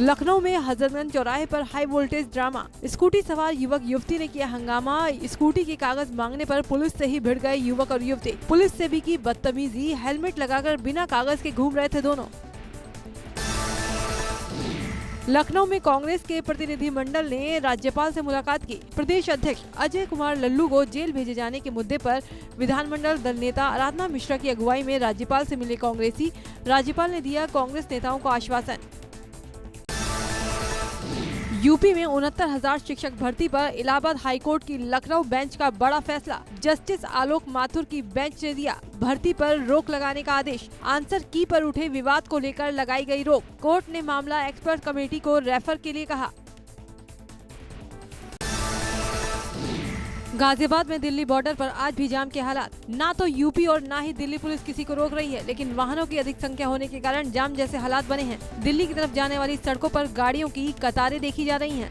लखनऊ में हजरतगंज चौराहे पर हाई वोल्टेज ड्रामा। स्कूटी सवार युवक युवती ने किया हंगामा। स्कूटी के कागज मांगने पर पुलिस से ही भिड़ गए युवक और युवती। पुलिस से भी की बदतमीजी। हेलमेट लगाकर बिना कागज के घूम रहे थे दोनों। लखनऊ में कांग्रेस के प्रतिनिधिमंडल ने राज्यपाल से मुलाकात की। प्रदेश अध्यक्ष अजय कुमार लल्लू को जेल भेजे जाने के मुद्दे पर विधानमंडल दल नेता आराधना मिश्रा की अगुवाई में राज्यपाल से मिले कांग्रेसी। राज्यपाल ने दिया कांग्रेस नेताओं को आश्वासन। यूपी में 69,000 शिक्षक भर्ती पर इलाहाबाद हाईकोर्ट की लखनऊ बेंच का बड़ा फैसला। जस्टिस आलोक माथुर की बेंच ने दिया भर्ती पर रोक लगाने का आदेश। आंसर की पर उठे विवाद को लेकर लगाई गई रोक। कोर्ट ने मामला एक्सपर्ट कमेटी को रेफर के लिए कहा। गाजियाबाद में दिल्ली बॉर्डर पर आज भी जाम के हालात। ना तो यूपी और ना ही दिल्ली पुलिस किसी को रोक रही है, लेकिन वाहनों की अधिक संख्या होने के कारण जाम जैसे हालात बने हैं। दिल्ली की तरफ जाने वाली सड़कों पर गाड़ियों की कतारें देखी जा रही हैं।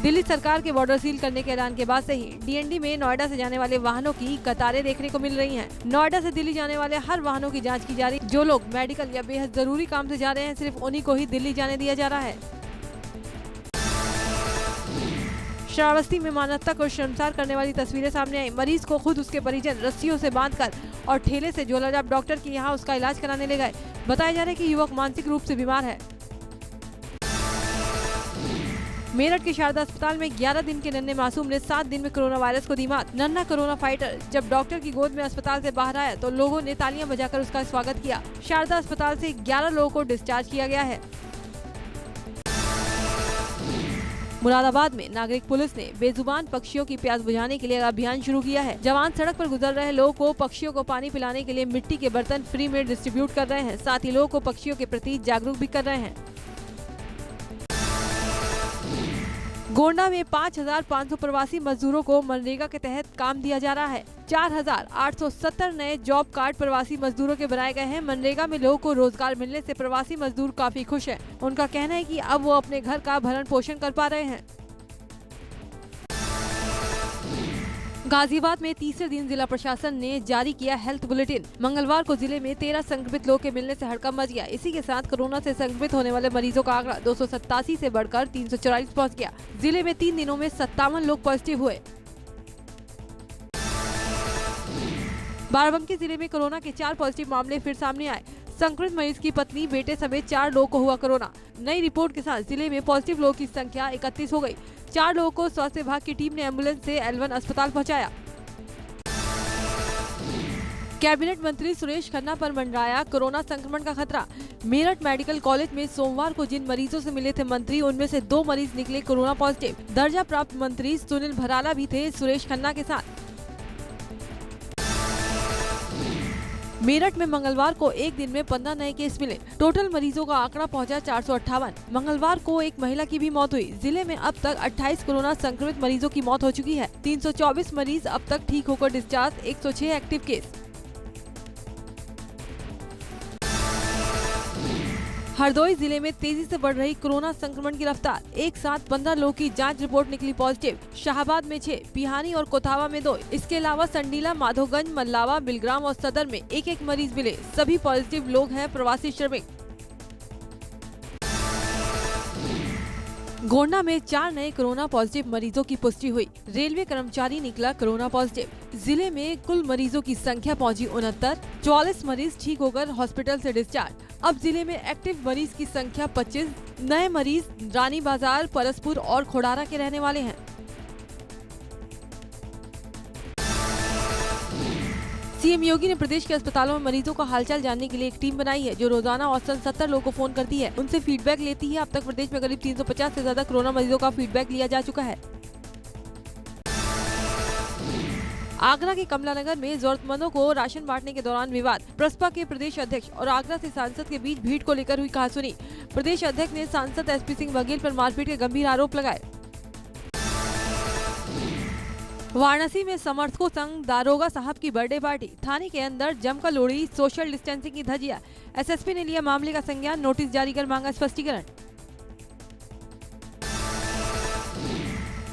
दिल्ली सरकार के बॉर्डर सील करने के ऐलान के बाद से ही डीएनडी में नोएडा से जाने वाले वाहनों की कतारें देखने को मिल रही हैं। नोएडा से दिल्ली जाने वाले हर वाहनों की जांच की जा रही। जो लोग मेडिकल या बेहद जरूरी काम से जा रहे हैं, सिर्फ उन्हीं को ही दिल्ली जाने दिया जा रहा है। श्रावस्ती में मानवता को शर्मसार करने वाली तस्वीरें सामने आई। मरीज को खुद उसके परिजन रस्सियों से बांधकर और ठेले से झोलाछाप डॉक्टर के यहाँ उसका इलाज कराने ले गए। बताया जा रहा है कि युवक मानसिक रूप से बीमार है। मेरठ के शारदा अस्पताल में 11 दिन के नन्हे मासूम ने 7 दिन में कोरोना वायरस को दी मात। नन्हा कोरोना फाइटर जब डॉक्टर की गोद में अस्पताल से बाहर आया तो लोगों ने तालियां बजाकर उसका स्वागत किया। शारदा अस्पताल से 11 लोगों को डिस्चार्ज किया गया है। मुरादाबाद में नागरिक पुलिस ने बेजुबान पक्षियों की प्यास बुझाने के लिए अभियान शुरू किया है। जवान सड़क पर गुजर रहे लोगों को पक्षियों को पानी पिलाने के लिए मिट्टी के बर्तन फ्री में डिस्ट्रीब्यूट कर रहे हैं। साथ ही लोगों को पक्षियों के प्रति जागरूक भी कर रहे हैं। गोंडा में 5,500 प्रवासी मजदूरों को मनरेगा के तहत काम दिया जा रहा है। 4,870 नए जॉब कार्ड प्रवासी मजदूरों के बनाए गए हैं। मनरेगा में लोगों को रोजगार मिलने से प्रवासी मजदूर काफी खुश हैं। उनका कहना है कि अब वो अपने घर का भरण पोषण कर पा रहे हैं। गाजियाबाद में तीसरे दिन जिला प्रशासन ने जारी किया हेल्थ बुलेटिन। मंगलवार को जिले में 13 संक्रमित लोग के मिलने से हड़कंप मच गया। इसी के साथ कोरोना से संक्रमित होने वाले मरीजों का आंकड़ा 287 से बढ़कर 344 पहुंच गया। जिले में 3 दिनों में 57 लोग पॉजिटिव हुए। बाराबंकी जिले में कोरोना के 4 पॉजिटिव मामले फिर सामने आए। संक्रमित मरीज की पत्नी, बेटे समेत 4 लोगों को हुआ कोरोना। नई रिपोर्ट के साथ जिले में पॉजिटिव लोगों की संख्या 31 हो गई। 4 लोगों को स्वास्थ्य विभाग की टीम ने एम्बुलेंस से L1 अस्पताल पहुंचाया। कैबिनेट मंत्री सुरेश खन्ना पर मंडराया कोरोना संक्रमण का खतरा। मेरठ मेडिकल कॉलेज में सोमवार को जिन मरीजों से मिले थे मंत्री, उनमें से 2 मरीज निकले कोरोना पॉजिटिव। दर्जा प्राप्त मंत्री सुनील भराला भी थे सुरेश खन्ना के साथ। मेरठ में मंगलवार को एक दिन में 15 नए केस मिले। टोटल मरीजों का आंकड़ा पहुंचा 458। मंगलवार को एक महिला की भी मौत हुई। जिले में अब तक 28 कोरोना संक्रमित मरीजों की मौत हो चुकी है। 324 मरीज अब तक ठीक होकर डिस्चार्ज। 106 active case. हरदोई जिले में तेजी से बढ़ रही कोरोना संक्रमण की रफ्तार। एक साथ 15 लोगों की जांच रिपोर्ट निकली पॉजिटिव। शाहाबाद में 6, पिहानी और कोतावा में 2। इसके अलावा संडीला, माधोगंज, मल्लावा, बिलग्राम और सदर में एक मरीज मिले। सभी पॉजिटिव लोग हैं प्रवासी श्रमिक। गोंडा में 4 नए कोरोना पॉजिटिव मरीजों की पुष्टि हुई। रेलवे कर्मचारी निकला कोरोना पॉजिटिव। जिले में कुल मरीजों की संख्या पहुंची 69। 44 मरीज ठीक होकर हॉस्पिटल से डिस्चार्ज। अब जिले में एक्टिव मरीज की संख्या 25। नए मरीज रानी बाजार, परसपुर और खोड़ारा के रहने वाले हैं। सीएम योगी ने प्रदेश के अस्पतालों में मरीजों का हालचाल जानने के लिए एक टीम बनाई है, जो रोजाना औसतन 70 लोगों को फोन करती है, उनसे फीडबैक लेती है। अब तक प्रदेश में करीब 350 से ज्यादा कोरोना मरीजों का फीडबैक लिया जा चुका है। आगरा के कमला नगर में जरूरतमंदों को राशन बांटने के दौरान विवाद। प्रसपा के प्रदेश अध्यक्ष और आगरा से सांसद के बीच भीड़ को लेकर हुई कहासुनी। प्रदेश अध्यक्ष ने सांसद SP सिंह बघेल पर मारपीट के गंभीर आरोप लगाए। वाराणसी में समर्थकों संग दारोगा साहब की बर्थडे पार्टी। थाने के अंदर जमकर उड़ी सोशल डिस्टेंसिंग की धज्जियां। SSP ने लिया मामले का संज्ञान, नोटिस जारी कर मांगा स्पष्टीकरण।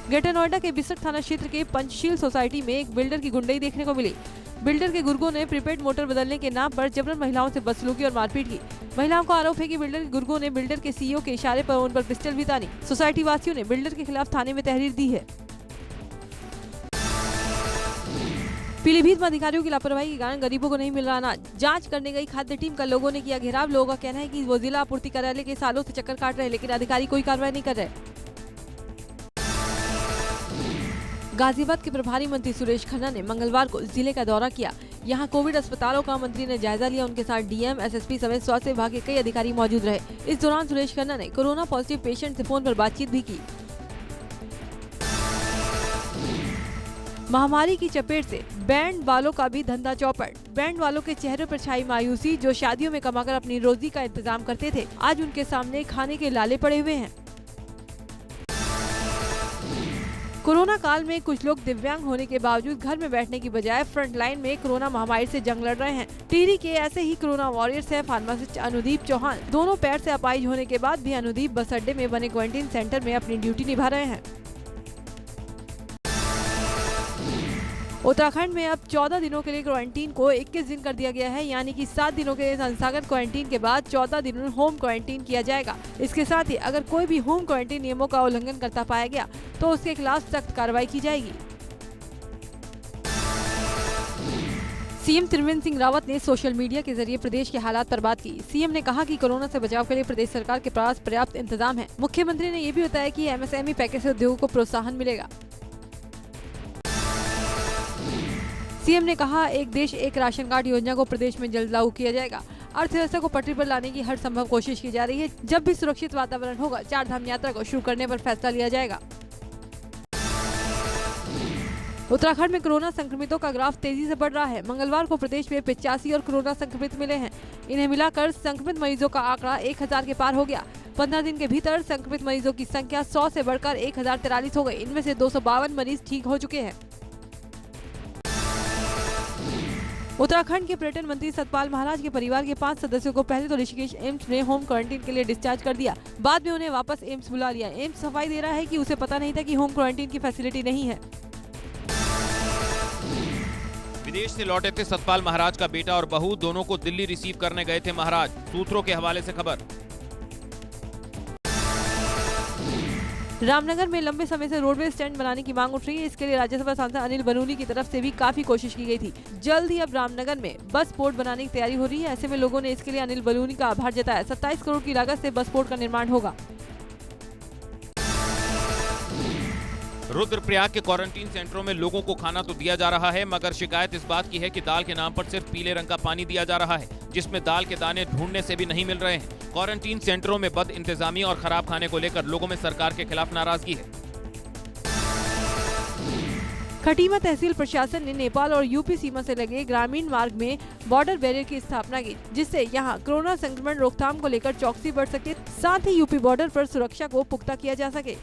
ग्रेटर नोएडा के बिसट थाना क्षेत्र के पंचशील सोसाइटी में एक बिल्डर की गुंडई देखने को मिली। बिल्डर के गुर्गों ने प्रीपेड मोटर बदलने के नाम पर जबरन महिलाओं से बदसलूकी और मारपीट की। महिलाओं को आरोप है कि बिल्डर के गुर्गों ने बिल्डर के सीईओ के इशारे पर उन पर पिस्टल भी तानी। सोसाइटी वासियों ने बिल्डर के खिलाफ थाने में तहरीर दी है। पीलीभीत में अधिकारियों की लापरवाही के कारण गरीबों को नहीं मिल रहा अनाज। जांच करने गई खाद्य टीम का लोगों ने किया घेराव। लोगों का कहना है कि वो जिला आपूर्ति कार्यालय के सालों से चक्कर काट रहे हैं, लेकिन अधिकारी कोई कार्रवाई नहीं कर रहे। गाजियाबाद के प्रभारी मंत्री सुरेश खन्ना ने मंगलवार को जिले का दौरा किया। यहां कोविड अस्पतालों का मंत्री ने जायजा लिया। उनके साथ डीएम, एसएसपी समेत स्वास्थ्य विभाग के कई अधिकारी मौजूद रहे। इस दौरान सुरेश खन्ना ने कोरोना पॉजिटिव पेशेंट से फोन पर बातचीत भी की। महामारी की चपेट से बैंड वालों का भी धंधा चौपट। बैंड वालों के चेहरों पर छाई मायूसी। जो शादियों में कमाकर अपनी रोजी का इंतजाम करते थे, आज उनके सामने खाने के लाले पड़े हुए हैं। कोरोना काल में कुछ लोग दिव्यांग होने के बावजूद घर में बैठने की बजाय फ्रंट लाइन में कोरोना महामारी से जंग लड़ रहे हैं। टिहरी के ऐसे ही कोरोना वॉरियर्स हैं फार्मासिस्ट अनुदीप चौहान। दोनों पैर से अपाहिज होने के बाद भी अनुदीप बस अड्डे में बने क्वारंटीन सेंटर में अपनी ड्यूटी निभा रहे हैं। उत्तराखंड में अब 14 दिनों के लिए क्वारंटीन को 21 दिन कर दिया गया है, यानी कि 7 दिनों के संस्थागत क्वारंटीन के बाद 14 दिन होम क्वारंटीन किया जाएगा। इसके साथ ही अगर कोई भी होम क्वारंटीन नियमों का उल्लंघन करता पाया गया तो उसके खिलाफ सख्त कार्रवाई की जाएगी। सीएम त्रिवेंद्र सिंह रावत ने सोशल मीडिया के जरिए प्रदेश के हालात पर बात की। सीएम ने कहा कि कोरोना से बचाव के लिए प्रदेश सरकार के पास पर्याप्त इंतजाम है। मुख्यमंत्री ने ये भी बताया कि एमएसएमई पैकेज से उद्योगों को प्रोत्साहन मिलेगा। सीएम ने कहा, एक देश एक राशन कार्ड योजना को प्रदेश में जल्द लागू किया जाएगा। अर्थव्यवस्था को पटरी पर लाने की हर संभव कोशिश की जा रही है। जब भी सुरक्षित वातावरण होगा, 4 धाम यात्रा को शुरू करने पर फैसला लिया जाएगा। उत्तराखंड में कोरोना संक्रमितों का ग्राफ तेजी से बढ़ रहा है। मंगलवार को प्रदेश में 85 और कोरोना संक्रमित मिले हैं। इन्हें मिलाकर संक्रमित मरीजों का आंकड़ा 1000 के पार हो गया। 15 दिन के भीतर संक्रमित मरीजों की संख्या 100 से बढ़कर 1043 हो गई। इनमें से 252 मरीज ठीक हो चुके हैं। उत्तराखंड के पर्यटन मंत्री सतपाल महाराज के परिवार के 5 सदस्यों को पहले तो ऋषिकेश एम्स में होम क्वारंटीन के लिए डिस्चार्ज कर दिया। बाद में उन्हें वापस एम्स बुला लिया। एम्स सफाई दे रहा है कि उसे पता नहीं था कि होम क्वारंटीन की फैसिलिटी नहीं है। विदेश से लौटे थे सतपाल महाराज का बेटा और बहू, दोनों को दिल्ली रिसीव करने गए थे महाराज। सूत्रों के हवाले से खबर। रामनगर में लंबे समय से रोडवे स्टैंड बनाने की मांग उठ रही है। इसके लिए राज्यसभा सांसद अनिल बलूनी की तरफ से भी काफी कोशिश की गई थी। जल्द ही अब रामनगर में बस पोर्ट बनाने की तैयारी हो रही है। ऐसे में लोगों ने इसके लिए अनिल बलूनी का आभार जताया। 27 करोड़ की लागत से बस पोर्ट का निर्माण होगा। रुद्रप्रयाग के क्वारंटीन सेंटरों में लोगों को खाना तो दिया जा रहा है, मगर शिकायत इस बात की है कि दाल के नाम पर सिर्फ पीले रंग का पानी दिया जा रहा है, जिसमें दाल के दाने ढूंढने से भी नहीं मिल रहे हैं। क्वारंटीन सेंटरों में बद इंतजामी और खराब खाने को लेकर लोगों में सरकार के खिलाफ नाराजगी है। खटीमा तहसील प्रशासन ने नेपाल और यूपी सीमा से लगे ग्रामीण मार्ग में बॉर्डर बैरियर की स्थापना की, जिससे यहां कोरोना संक्रमण रोकथाम को लेकर चौकसी बढ़ सके, साथ ही यूपी बॉर्डर पर सुरक्षा को पुख्ता किया जा सके।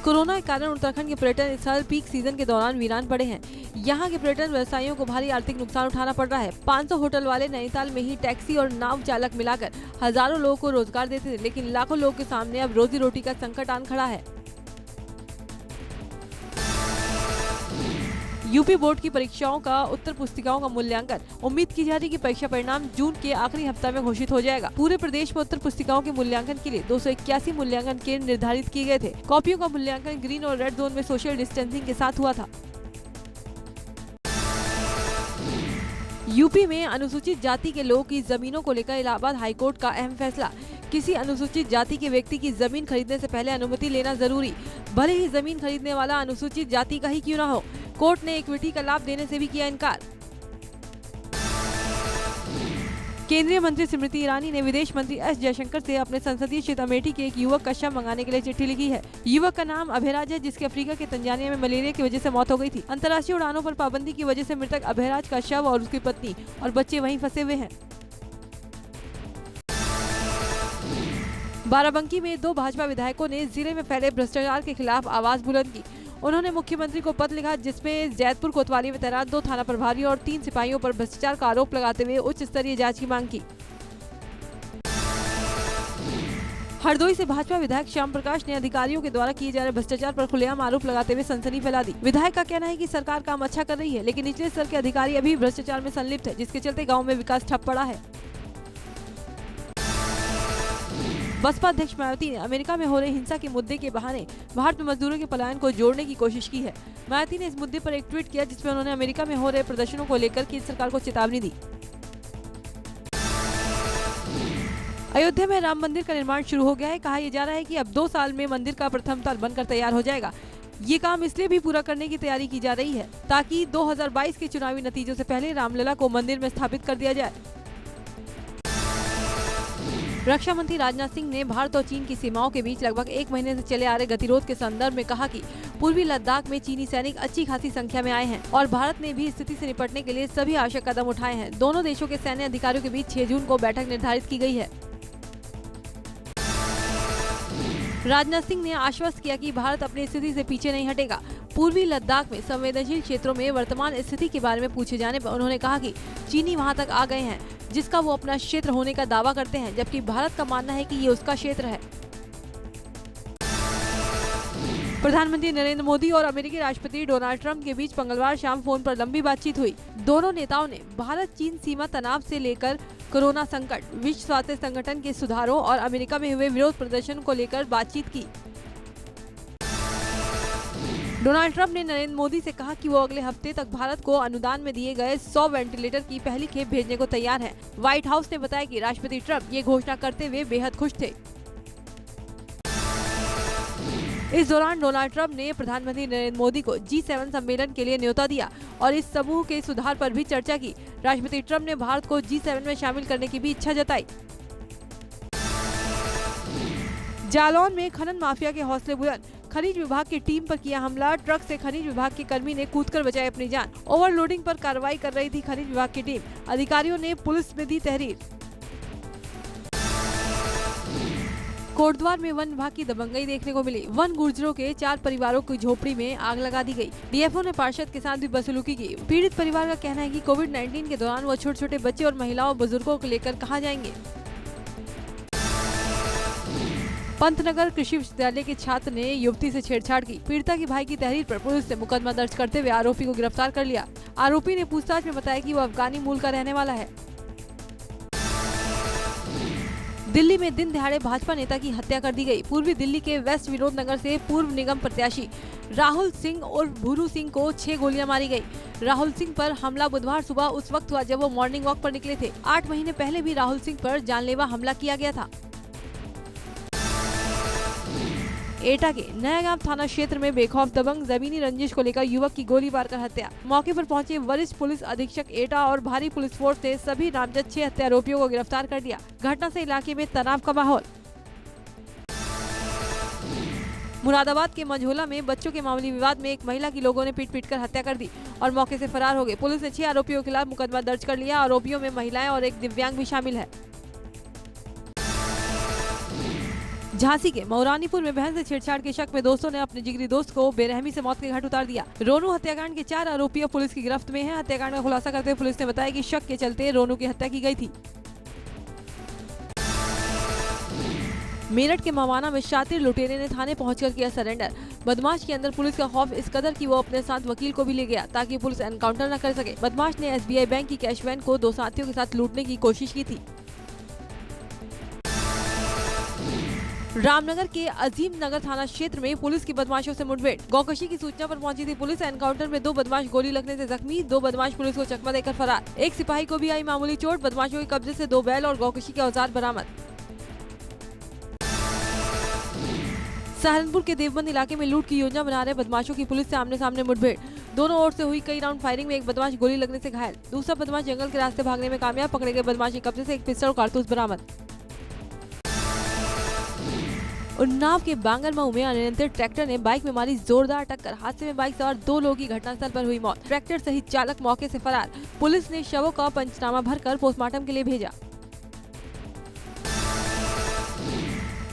कोरोना के कारण उत्तराखंड के पर्यटन स्थल पीक सीजन के दौरान वीरान पड़े हैं। यहाँ के पर्यटन व्यवसायियों को भारी आर्थिक नुकसान उठाना पड़ रहा है। 500 होटल वाले नैनीताल में ही टैक्सी और नाव चालक मिलाकर हजारों लोगों को रोजगार देते थे, लेकिन लाखों लोगों के सामने अब रोजी रोटी का संकट आन खड़ा है। यूपी बोर्ड की परीक्षाओं का उत्तर पुस्तिकाओं का मूल्यांकन। उम्मीद की जा रही है कि परीक्षा परिणाम जून के आखिरी हफ्ता में घोषित हो जाएगा। पूरे प्रदेश में उत्तर पुस्तिकाओं के मूल्यांकन के लिए 281 मूल्यांकन केंद्र निर्धारित किए गए थे। कॉपियों का मूल्यांकन ग्रीन और रेड जोन में सोशल डिस्टेंसिंग के साथ हुआ था। यूपी में अनुसूचित जाति के लोगों की जमीनों को लेकर इलाहाबाद हाईकोर्ट का अहम फैसला। किसी अनुसूचित जाति के व्यक्ति की जमीन खरीदने से पहले अनुमति लेना जरूरी, भले ही जमीन खरीदने वाला अनुसूचित जाति का ही क्यों न हो। कोर्ट ने इक्विटी का लाभ देने से भी किया इनकार। केंद्रीय मंत्री स्मृति ईरानी ने विदेश मंत्री एस जयशंकर से अपने संसदीय क्षेत्र अमेठी के एक युवक का शव मंगाने के लिए चिट्ठी लिखी है। युवक का नाम अभयराज है, जिसके अफ्रीका के तंजानिया में मलेरिया की वजह से मौत हो गई थी। अंतर्राष्ट्रीय उड़ानों पर पाबंदी की वजह से मृतक अभयराज का शव और उसकी पत्नी और बच्चे वहीं फंसे हुए हैं। बाराबंकी में 2 भाजपा विधायकों ने जिले में फैले भ्रष्टाचार के खिलाफ आवाज बुलंद की। उन्होंने मुख्यमंत्री को पत्र लिखा, जिसमें जैतपुर कोतवाली में तैनात 2 थाना प्रभारी और 3 सिपाहियों पर भ्रष्टाचार का आरोप लगाते हुए उच्च स्तरीय जांच की मांग की। हरदोई से भाजपा विधायक श्याम प्रकाश ने अधिकारियों के द्वारा किए जा रहे भ्रष्टाचार पर खुलेआम आरोप लगाते हुए सनसनी फैला दी। विधायक का कहना है कि सरकार काम अच्छा कर रही है, लेकिन निचले स्तर के अधिकारी अभी भ्रष्टाचार में संलिप्त है, जिसके चलते गाँव में विकास ठप पड़ा है। बसपा अध्यक्ष मायावती ने अमेरिका में हो रही हिंसा के मुद्दे के बहाने भारत में मजदूरों के पलायन को जोड़ने की कोशिश की है। मायावती ने इस मुद्दे पर एक ट्वीट किया, जिसमें उन्होंने अमेरिका में हो रहे प्रदर्शनों को लेकर केंद्र सरकार को चेतावनी दी। अयोध्या में राम मंदिर का निर्माण शुरू हो गया है। कहा यह जा रहा है कि अब 2 साल में मंदिर का प्रथम तल बनकर तैयार हो जाएगा। ये काम इसलिए भी पूरा करने की तैयारी की जा रही है ताकि 2022 के चुनावी नतीजों से पहले रामलला को मंदिर में स्थापित कर दिया जाए। रक्षा मंत्री राजनाथ सिंह ने भारत और चीन की सीमाओं के बीच लगभग 1 महीने से चले आ रहे गतिरोध के संदर्भ में कहा कि पूर्वी लद्दाख में चीनी सैनिक अच्छी खासी संख्या में आए हैं और भारत ने भी स्थिति से निपटने के लिए सभी आवश्यक कदम उठाए हैं। दोनों देशों के सैन्य अधिकारियों के बीच 6 जून को बैठक निर्धारित की गई है। राजनाथ सिंह ने आश्वस्त किया कि भारत अपनी स्थिति से पीछे नहीं हटेगा। पूर्वी लद्दाख में संवेदनशील क्षेत्रों में वर्तमान स्थिति के बारे में पूछे जाने पर उन्होंने कहा कि चीनी वहां तक आ गए हैं जिसका वो अपना क्षेत्र होने का दावा करते हैं, जबकि भारत का मानना है कि ये उसका क्षेत्र है। प्रधानमंत्री नरेंद्र मोदी और अमेरिकी राष्ट्रपति डोनाल्ड ट्रंप के बीच मंगलवार शाम फोन पर लंबी बातचीत हुई। दोनों नेताओं ने भारत चीन सीमा तनाव से लेकर कोरोना संकट, विश्व स्वास्थ्य संगठन के सुधारों और अमेरिका में हुए विरोध प्रदर्शन को लेकर बातचीत की। डोनाल्ड ट्रंप ने नरेंद्र मोदी से कहा कि वो अगले हफ्ते तक भारत को अनुदान में दिए गए 100 वेंटिलेटर की पहली खेप भेजने को तैयार है। व्हाइट हाउस ने बताया कि राष्ट्रपति ट्रंप ये घोषणा करते हुए बेहद खुश थे। इस दौरान डोनाल्ड ट्रंप ने प्रधानमंत्री नरेंद्र मोदी को G7 सम्मेलन के लिए न्योता दिया और इस समूह के सुधार पर भी चर्चा की। राष्ट्रपति ट्रंप ने भारत को G7 में शामिल करने की भी इच्छा जताई। जालौन में खनन माफिया के हौसले बुलंद, खनिज विभाग की टीम पर किया हमला। ट्रक से खनिज विभाग के कर्मी ने कूदकर बचाई अपनी जान। ओवरलोडिंग पर कार्रवाई कर रही थी खनिज विभाग की टीम। अधिकारियों ने पुलिस में दी तहरीर। कोटद्वार में वन विभाग की दबंगई देखने को मिली। वन गुर्जरों के 4 परिवारों की झोपड़ी में आग लगा दी गई। डीएफओ ने पार्षद के साथ भी बदसलूकी की। पीड़ित परिवार का कहना है कि कोविड-19 के दौरान वो छोटे छोटे बच्चे और महिलाओं बुजुर्गों को लेकर कहाँ जाएंगे। पंतनगर कृषि विश्वविद्यालय के छात्र ने युवती से छेड़छाड़ की। पीड़िता के भाई की तहरीर पर पुलिस ने मुकदमा दर्ज करते हुए आरोपी को गिरफ्तार कर लिया। आरोपी ने पूछताछ में बताया कि वो अफगानी मूल का रहने वाला है। दिल्ली में दिन दिहाड़े भाजपा नेता की हत्या कर दी गई। पूर्वी दिल्ली के वेस्ट विनोद नगर से पूर्व निगम प्रत्याशी राहुल सिंह और भूरू सिंह को 6 गोलियां मारी गई। राहुल सिंह पर हमला बुधवार सुबह उस वक्त हुआ जब वो मॉर्निंग वॉक पर निकले थे। 8 महीने पहले भी राहुल सिंह पर जानलेवा हमला किया गया था। एटा के नयागांव थाना क्षेत्र में बेखौफ दबंग, जमीनी रंजिश को लेकर युवक की गोली मारकर हत्या। मौके पर पहुंचे वरिष्ठ पुलिस अधीक्षक एटा और भारी पुलिस फोर्स ने सभी नामजद 6 हत्या आरोपियों को गिरफ्तार कर दिया। घटना से इलाके में तनाव का माहौल। मुरादाबाद के मंझोला में बच्चों के मामूली विवाद में एक महिला की लोगों ने पीट कर हत्या कर दी और मौके से फरार हो गए। पुलिस ने 6 आरोपियों के खिलाफ मुकदमा दर्ज कर लिया। आरोपियों में महिलाएं और एक दिव्यांग भी शामिल है। झांसी के मौरानीपुर में बहन से छेड़छाड़ के शक में दोस्तों ने अपने जिगरी दोस्त को बेरहमी से मौत के घाट उतार दिया। रोनू हत्याकांड के 4 आरोपी पुलिस की गिरफ्त में हैं। हत्याकांड का खुलासा करते हुए पुलिस ने बताया कि शक के चलते रोनू की हत्या की गई थी। मेरठ के मवाना में शातिर लुटेरे ने थाने पहुंचकर किया सरेंडर। बदमाश के अंदर पुलिस का खौफ इस कदर कि वो अपने साथ वकील को भी ले गया ताकि पुलिस एनकाउंटर न कर सके। बदमाश ने SBI बैंक की कैश वैन को 2 साथियों के साथ लूटने की कोशिश की थी। रामनगर के अजीम नगर थाना क्षेत्र में पुलिस की बदमाशों से मुठभेड़। गौकशी की सूचना पर पहुंची थी पुलिस। एनकाउंटर में 2 बदमाश गोली लगने से जख्मी। 2 बदमाश पुलिस को चकमा देकर फरार। एक सिपाही को भी आई मामूली चोट। बदमाशों के कब्जे से 2 बैल और गौकशी के औजार बरामद। सहारनपुर के देवबंद इलाके में लूट की योजना बना रहे बदमाशों की पुलिस से आमने सामने मुठभेड़। दोनों ओर से हुई कई राउंड फायरिंग में एक बदमाश गोली लगने से घायल। दूसरा बदमाश जंगल के रास्ते भागने में कामयाब। पकड़े गए बदमाश के कब्जे से एक पिस्टल और कारतूस बरामद। उन्नाव के बांगरमऊ में अनियंत्रित ट्रैक्टर ने बाइक में मारी जोरदार टक्कर। हादसे में बाइक सवार 2 लोगों की घटनास्थल पर हुई मौत। ट्रैक्टर सहित चालक मौके से फरार। पुलिस ने शवों का पंचनामा भरकर पोस्टमार्टम के लिए भेजा।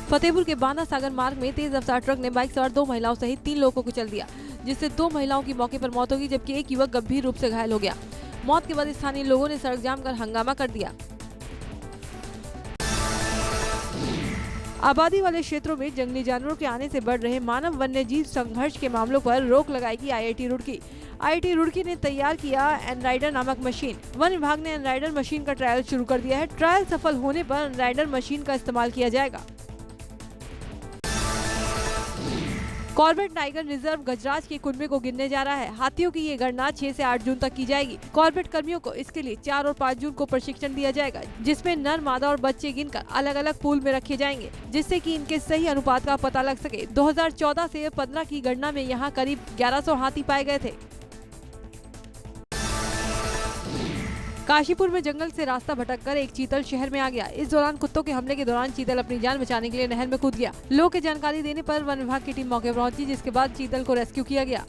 फतेहपुर के बांदा सागर मार्ग में तेज रफ्तार ट्रक ने बाइक सवार 2 महिलाओं सहित 3 लोगों को कुचल दिया, जिससे 2 महिलाओं की मौके पर मौत हो गई जबकि एक युवक गंभीर रूप से घायल हो गया। मौत के बाद स्थानीय लोगों ने सड़क जाम कर हंगामा कर दिया। आबादी वाले क्षेत्रों में जंगली जानवरों के आने से बढ़ रहे मानव वन्य जीव संघर्ष के मामलों पर रोक लगाएगी IIT रुड़की। IIT रुड़की ने तैयार किया एनराइडर नामक मशीन। वन विभाग ने एनराइडर मशीन का ट्रायल शुरू कर दिया है। ट्रायल सफल होने पर एनराइडर मशीन का इस्तेमाल किया जाएगा। कॉर्बेट टाइगर रिजर्व गजराज के कुनबे को गिनने जा रहा है। हाथियों की ये गणना 6 से 8 जून तक की जाएगी। कॉर्बेट कर्मियों को इसके लिए 4 और 5 जून को प्रशिक्षण दिया जाएगा, जिसमें नर, मादा और बच्चे गिनकर अलग अलग पूल में रखे जाएंगे, जिससे कि इनके सही अनुपात का पता लग सके। 2014 से 15 की गणना में यहाँ करीब 1100 हाथी पाए गए थे। काशीपुर में जंगल से रास्ता भटककर एक चीतल शहर में आ गया। इस दौरान कुत्तों के हमले के दौरान चीतल अपनी जान बचाने के लिए नहर में कूद गया। लोगों की जानकारी देने पर वन विभाग की टीम मौके पर पहुंची, जिसके बाद चीतल को रेस्क्यू किया गया।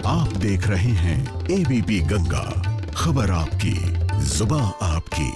आप देख रहे हैं ABP गंगा, खबर आपकी, जुबान आपकी।